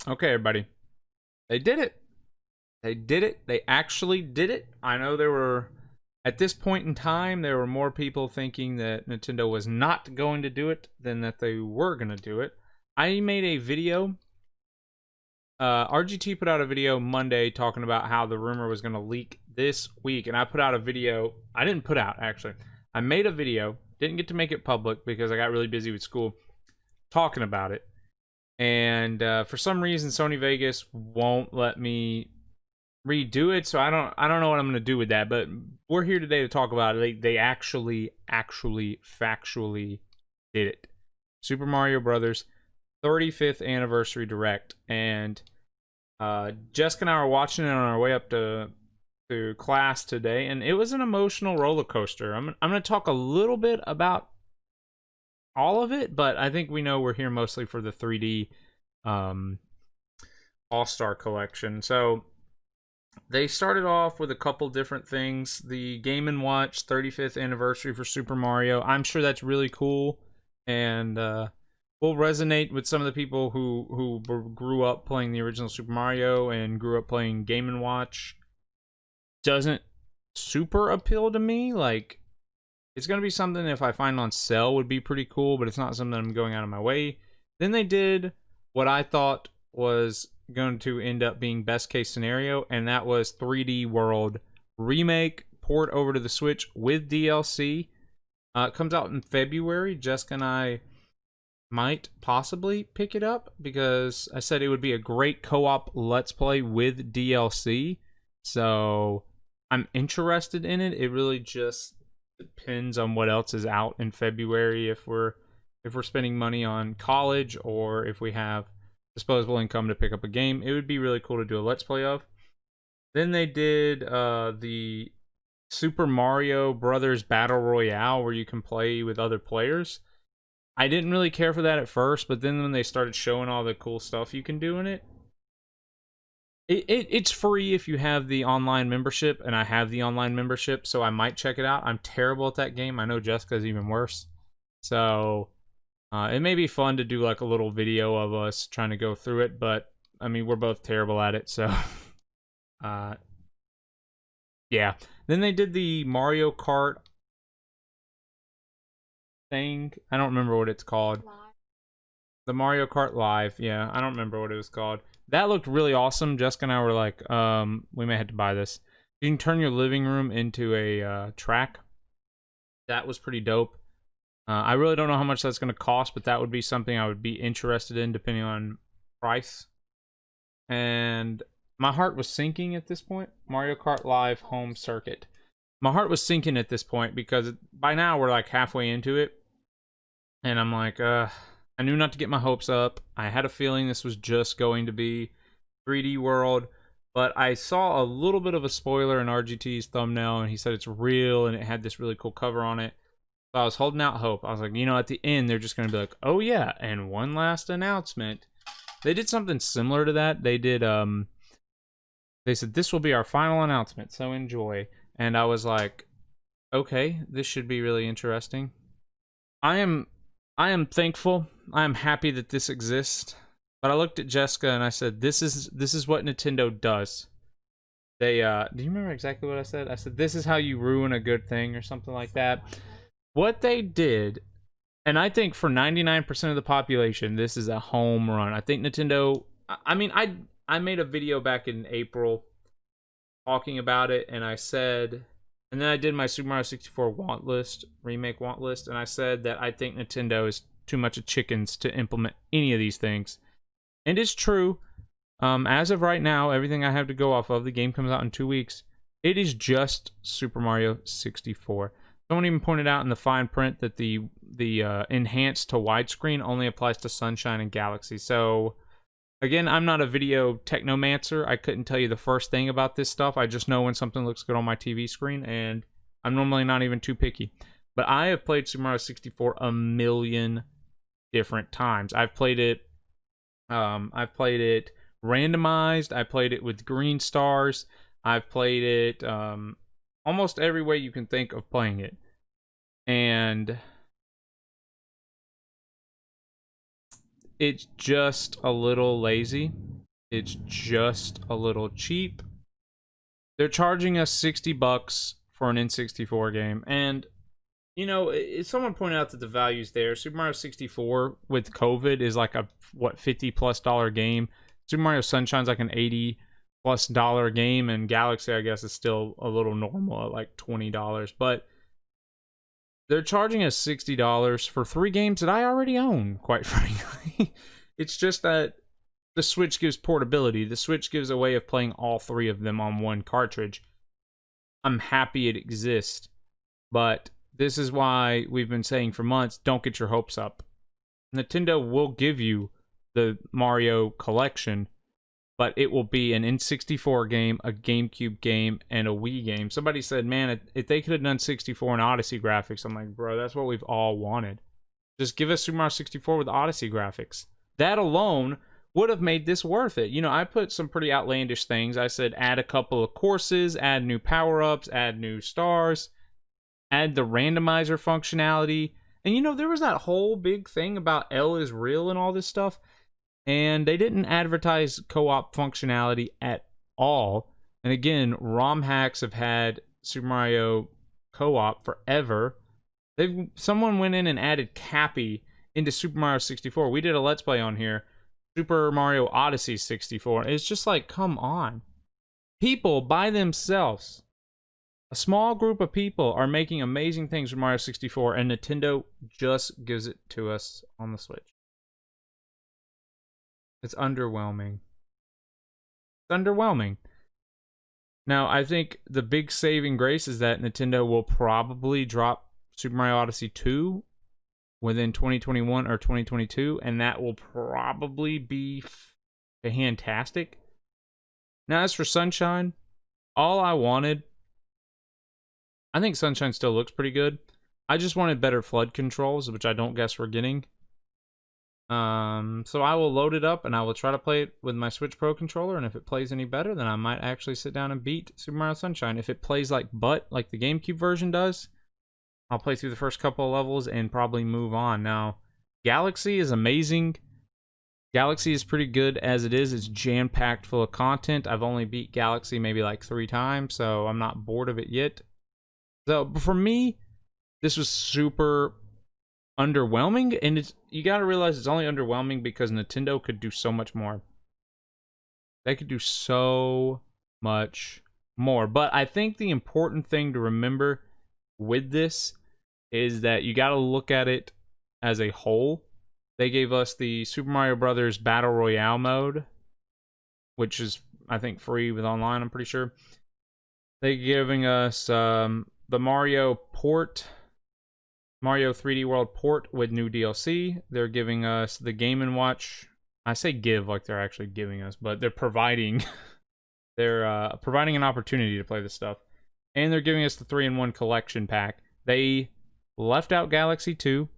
Okay, everybody. They did it. They did it. They actually did it. I know there were, at this point in time, there were more people thinking that Nintendo was not going to do it than that they were going to do it. I made a video. RGT put out a video Monday talking about how the rumor was going to leak this week. And I put out a video. I didn't put out, actually. I made a video. Didn't get to make it public because I got really busy with school talking about it. And for some reason, Sony Vegas won't let me redo it, so I don't know what I'm gonna do with that. But we're here today to talk about it. They actually factually did it. Super Mario Brothers 35th anniversary direct, and Jessica and I were watching it on our way up to class today, and it was an emotional roller coaster. I'm gonna talk a little bit about all of it, but I think we know we're here mostly for the 3D All-Star Collection. So they started off with a couple different things. The Game & Watch 35th anniversary for Super Mario. I'm sure that's really cool, and will resonate with some of the people who grew up playing the original Super Mario and grew up playing Game & Watch. Doesn't super appeal to me. Like, it's going to be something if I find on sale would be pretty cool, but it's not something I'm going out of my way. Then they did what I thought was going to end up being best case scenario, and that was 3D World remake, port over to the Switch with DLC. It comes out in February. Jessica and I might possibly pick it up because I said it would be a great co-op Let's Play with DLC. So I'm interested in it. It really just depends on what else is out in February, if we're spending money on college or if we have disposable income to pick up a game. It would be really cool to do a Let's Play of. Then they did the Super Mario Brothers Battle Royale, where you can play with other players. I didn't really care for that at first, but then when they started showing all the cool stuff you can do in it, it's free if you have the online membership, and I have the online membership, so I might check it out. I'm terrible at that game. I know Jessica's even worse. So it may be fun to do like a little video of us trying to go through it, but I mean, we're both terrible at it, so yeah. Then they did the Mario Kart thing. I don't remember what it's called. The Mario Kart Live. Yeah, I don't remember what it was called. That looked really awesome. Jessica and I were like, we may have to buy this. You can turn your living room into a track. That was pretty dope. I really don't know how much that's going to cost, but that would be something I would be interested in depending on price. And my heart was sinking at this point. Mario Kart Live Home Circuit. My heart was sinking at this point because by now we're like halfway into it. And I'm like, I knew not to get my hopes up. I had a feeling this was just going to be 3D World, but I saw a little bit of a spoiler in RGT's thumbnail, and he said it's real, and it had this really cool cover on it. So I was holding out hope. I was like, at the end, they're just going to be like, oh yeah, and one last announcement. They did something similar to that. They did, they said, this will be our final announcement, so enjoy. And I was like, okay, this should be really interesting. I am thankful. I am happy that this exists. But I looked at Jessica and I said, this is what Nintendo does. They do you remember exactly what I said? I said, this is how you ruin a good thing or something like that. What they did, and I think for 99% of the population, this is a home run. I think Nintendo, I mean, I made a video back in April talking about it, and I said, and then I did my Super Mario 64 want list, remake want list, and I said that I think Nintendo is too much of chickens to implement any of these things. And it's true. As of right now, everything I have to go off of, the game comes out in 2 weeks. It is just Super Mario 64. Someone even pointed out in the fine print that the enhanced to widescreen only applies to Sunshine and Galaxy. So, again, I'm not a video technomancer. I couldn't tell you the first thing about this stuff. I just know when something looks good on my TV screen, and I'm normally not even too picky. But I have played Super Mario 64 a million different times. I've played it randomized. I played it with green stars. I've played it almost every way you can think of playing it. And it's just a little lazy. It's just a little cheap. They're charging us $60 for an N64 game, and you know, someone pointed out that the value's there. Super Mario 64 with COVID is like a what $50+ game. Super Mario Sunshine's like an $80+ game, and Galaxy I guess is still a little normal at like $20. But they're charging us $60 for 3 games that I already own. Quite frankly, it's just that the Switch gives portability. The Switch gives a way of playing all 3 of them on one cartridge. I'm happy it exists, but this is why we've been saying for months, don't get your hopes up. Nintendo will give you the Mario collection, but it will be an N64 game, a GameCube game, and a Wii game. Somebody said, man, if they could have done 64 and Odyssey graphics, I'm like, bro, that's what we've all wanted. Just give us Super Mario 64 with Odyssey graphics. That alone would have made this worth it. You know, I put some pretty outlandish things. I said add a couple of courses, add new power-ups, add new stars, add the randomizer functionality. And you know, there was that whole big thing about L is real and all this stuff. And they didn't advertise co-op functionality at all. And again, ROM hacks have had Super Mario co-op forever. Someone went in and added Cappy into Super Mario 64. We did a Let's Play on here. Super Mario Odyssey 64. It's just like, come on. People by themselves, a small group of people are making amazing things with Mario 64, and Nintendo just gives it to us on the Switch. It's underwhelming. It's underwhelming. Now, I think the big saving grace is that Nintendo will probably drop Super Mario Odyssey 2 within 2021 or 2022, and that will probably be fantastic. Now, as for Sunshine, all I wanted, I think Sunshine still looks pretty good. I just wanted better flood controls, which I don't guess we're getting. So I will load it up and I will try to play it with my Switch Pro controller, and if it plays any better, then I might actually sit down and beat Super Mario Sunshine. If it plays like butt, like the GameCube version does, I'll play through the first couple of levels and probably move on. Now, Galaxy is amazing. Galaxy is pretty good as it is. It's jam-packed full of content. I've only beat Galaxy maybe like 3 times, so I'm not bored of it yet. So, for me, this was super underwhelming, and you gotta realize it's only underwhelming because Nintendo could do so much more. They could do so much more. But I think the important thing to remember with this is that you gotta look at it as a whole. They gave us the Super Mario Brothers Battle Royale mode, which is, I think, free with online, I'm pretty sure. They're giving us the Mario port, Mario 3D World port with new DLC. They're giving us the Game & Watch. I say give like they're actually giving us, but they're providing they're providing an opportunity to play this stuff. And they're giving us the 3-in-1 collection pack. They left out Galaxy 2,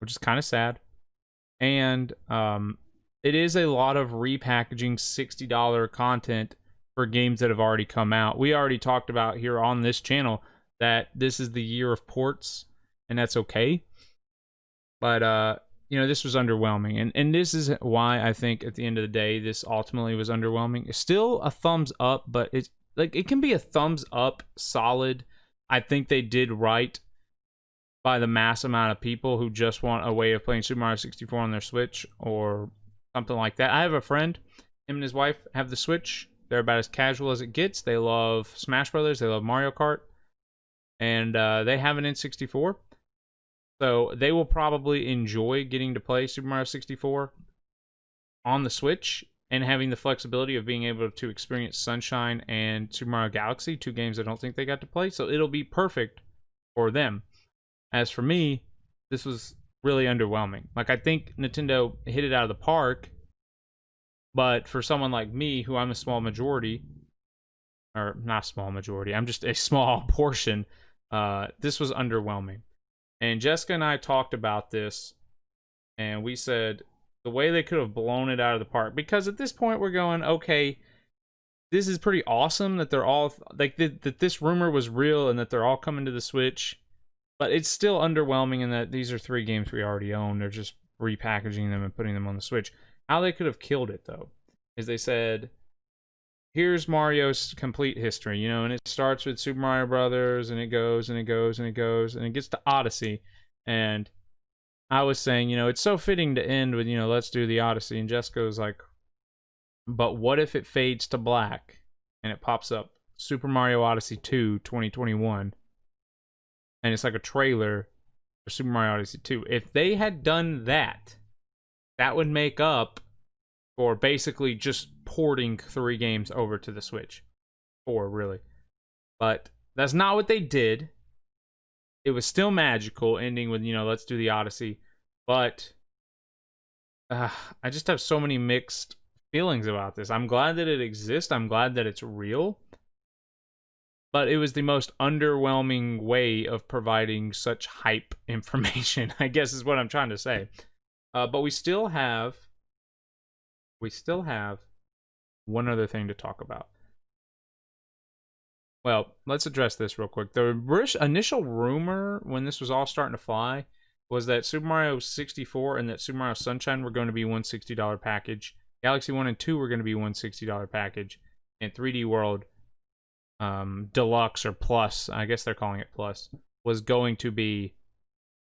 which is kind of sad. And it is a lot of repackaging $60 content for games that have already come out. We already talked about here on this channel that this is the year of ports, and that's okay. But, you know, this was underwhelming. And this is why I think at the end of the day, this ultimately was underwhelming. It's still a thumbs up, but it's like, it can be a thumbs up solid. I think they did right by the mass amount of people who just want a way of playing Super Mario 64 on their Switch or something like that. I have a friend, him and his wife have the Switch. They're about as casual as it gets. They love Smash Brothers. They love Mario Kart. And they have an N64. So they will probably enjoy getting to play Super Mario 64 on the Switch and having the flexibility of being able to experience Sunshine and Super Mario Galaxy, 2 games I don't think they got to play. So it'll be perfect for them. As for me, this was really underwhelming. Like, I think Nintendo hit it out of the park, but for someone like me, who I'm a small majority, or not small majority, I'm just a small portion, this was underwhelming. And Jessica and I talked about this, and we said the way they could have blown it out of the park, because at this point we're going, okay, this is pretty awesome that they're all, like, that this rumor was real and that they're all coming to the Switch, but it's still underwhelming in that these are 3 games we already own. They're just repackaging them and putting them on the Switch. How they could have killed it, though, is they said, here's Mario's complete history, you know, and it starts with Super Mario Brothers, and it goes and it goes and it goes, and it gets to Odyssey. And I was saying, you know, it's so fitting to end with, you know, let's do the Odyssey. And Jessica was like, but what if it fades to black and it pops up Super Mario Odyssey 2 2021, and it's like a trailer for Super Mario Odyssey 2. If they had done that, that would make up for basically just porting 3 games over to the Switch. 4, really. But that's not what they did. It was still magical, ending with, you know, let's do the Odyssey. But I just have so many mixed feelings about this. I'm glad that it exists. I'm glad that it's real. But it was the most underwhelming way of providing such hype information, I guess is what I'm trying to say. But we still have one other thing to talk about. Well, let's address this real quick. The initial rumor when this was all starting to fly was that Super Mario 64 and that Super Mario Sunshine were going to be one $60 package. Galaxy 1 and 2 were going to be one $60 package. And 3D World Deluxe or Plus, I guess they're calling it Plus, was going to be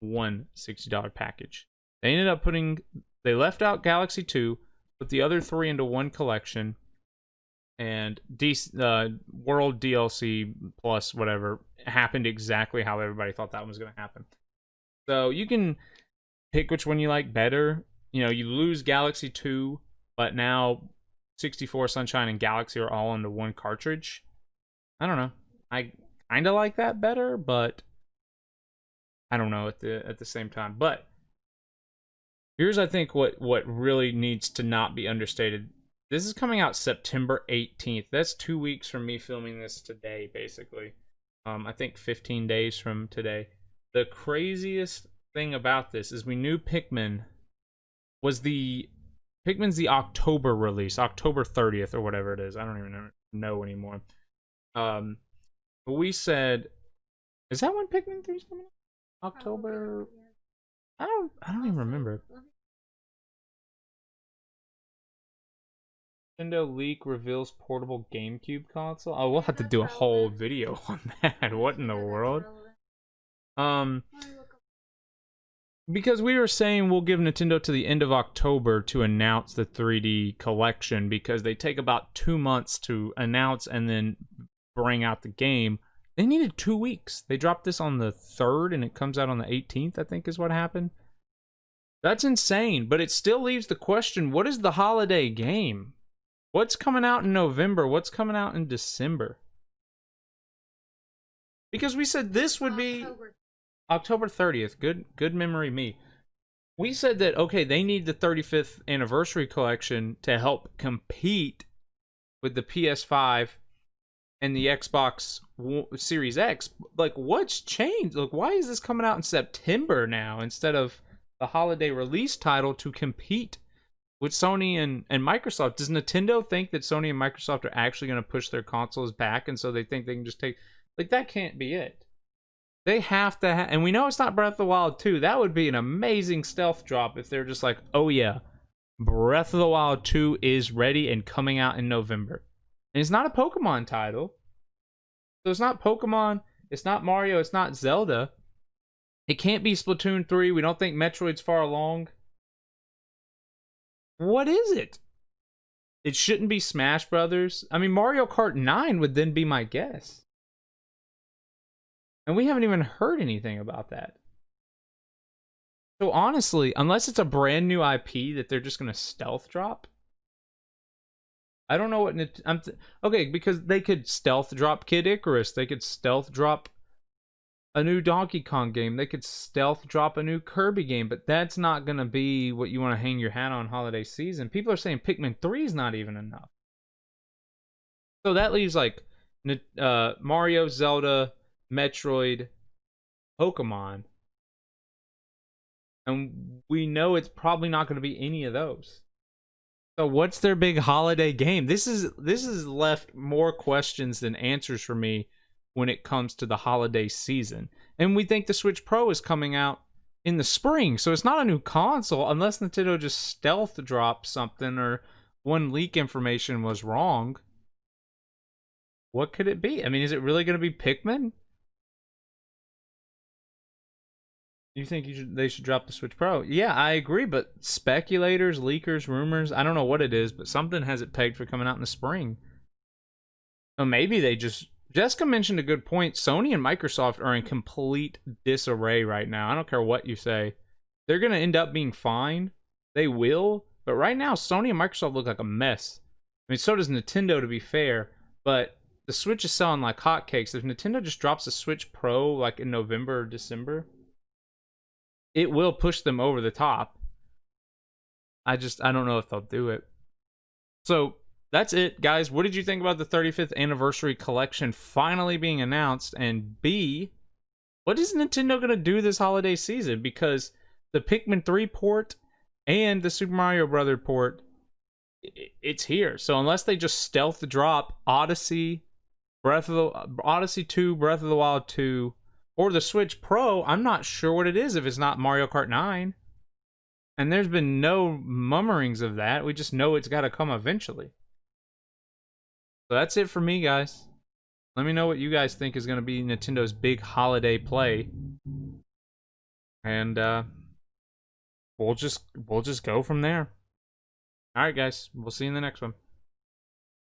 one $60 package. They ended up they left out Galaxy 2, put the other 3 into one collection, and World DLC Plus, whatever, happened exactly how everybody thought that was going to happen. So you can pick which one you like better. You know, you lose Galaxy 2, but now 64, Sunshine, and Galaxy are all into one cartridge. I don't know. I kind of like that better, but I don't know at the same time. But here's, I think, what really needs to not be understated. This is coming out September 18th. That's 2 weeks from me filming this today, basically. I think 15 days from today. The craziest thing about this is we knew Pikmin's the October release, October 30th or whatever it is. I don't even know anymore. But we said, is that when Pikmin 3 is coming out? October? I don't even remember. Nintendo leak reveals portable GameCube console. Oh, we'll have to do a whole video on that. What in the world? Because we were saying we'll give Nintendo to the end of October to announce the 3D collection, because they take about 2 months to announce and then bring out the game. They needed 2 weeks. They dropped this on the 3rd and it comes out on the 18th, I think is what happened. That's insane, but it still leaves the question, what is the holiday game? What's coming out in November? What's coming out in December? Because we said this would be October 30th. Good memory me. We said that, okay, they need the 35th anniversary collection to help compete with the PS5 and the Xbox Series X. Like, what's changed? Like, why is this coming out in September now instead of the holiday release title to compete with Sony and Microsoft? Does Nintendo think that Sony and Microsoft are actually going to push their consoles back, and so they think they can just take... Like, that can't be it. They have to and we know it's not Breath of the Wild 2. That would be an amazing stealth drop if they're just like, oh yeah, Breath of the Wild 2 is ready and coming out in November. And it's not a Pokemon title. So it's not Pokemon, it's not Mario, it's not Zelda. It can't be Splatoon 3. We don't think Metroid's far along. What is it? It shouldn't be Smash Brothers. I mean, Mario Kart 9 would then be my guess. And we haven't even heard anything about that. So honestly, unless it's a brand new IP that they're just going to stealth drop, I don't know what... okay, because they could stealth drop Kid Icarus. They could stealth drop a new Donkey Kong game. They could stealth drop a new Kirby game, but that's not going to be what you want to hang your hat on holiday season. People are saying Pikmin 3 is not even enough. So that leaves like Mario, Zelda, Metroid, Pokemon. And we know it's probably not going to be any of those. So what's their big holiday game? This is left more questions than answers for me when it comes to the holiday season. And we think the Switch Pro is coming out in the spring, so it's not a new console unless Nintendo just stealth drops something or one leak information was wrong, what could it be? I mean, is it really going to be Pikmin? You think they should drop the Switch Pro? Yeah, I agree, but speculators, leakers, rumors, I don't know what it is, but something has it pegged for coming out in the spring. Or maybe they just... Jessica mentioned a good point. Sony and Microsoft are in complete disarray right now. I don't care what you say. They're going to end up being fine. They will. But right now, Sony and Microsoft look like a mess. I mean, so does Nintendo, to be fair. But the Switch is selling like hotcakes. If Nintendo just drops a Switch Pro like in November or December, it will push them over the top. I don't know if they'll do it. So that's it, guys. What did you think about the 35th anniversary collection finally being announced? And B, what is Nintendo going to do this holiday season? Because the Pikmin 3 port and the Super Mario Brother port, it's here. So unless they just stealth drop Odyssey, Odyssey 2, Breath of the Wild 2, or the Switch Pro, I'm not sure what it is if it's not Mario Kart 9. And there's been no murmurings of that. We just know it's got to come eventually. So that's it for me, guys. Let me know what you guys think is going to be Nintendo's big holiday play. And we'll just go from there. All right, guys. We'll see you in the next one.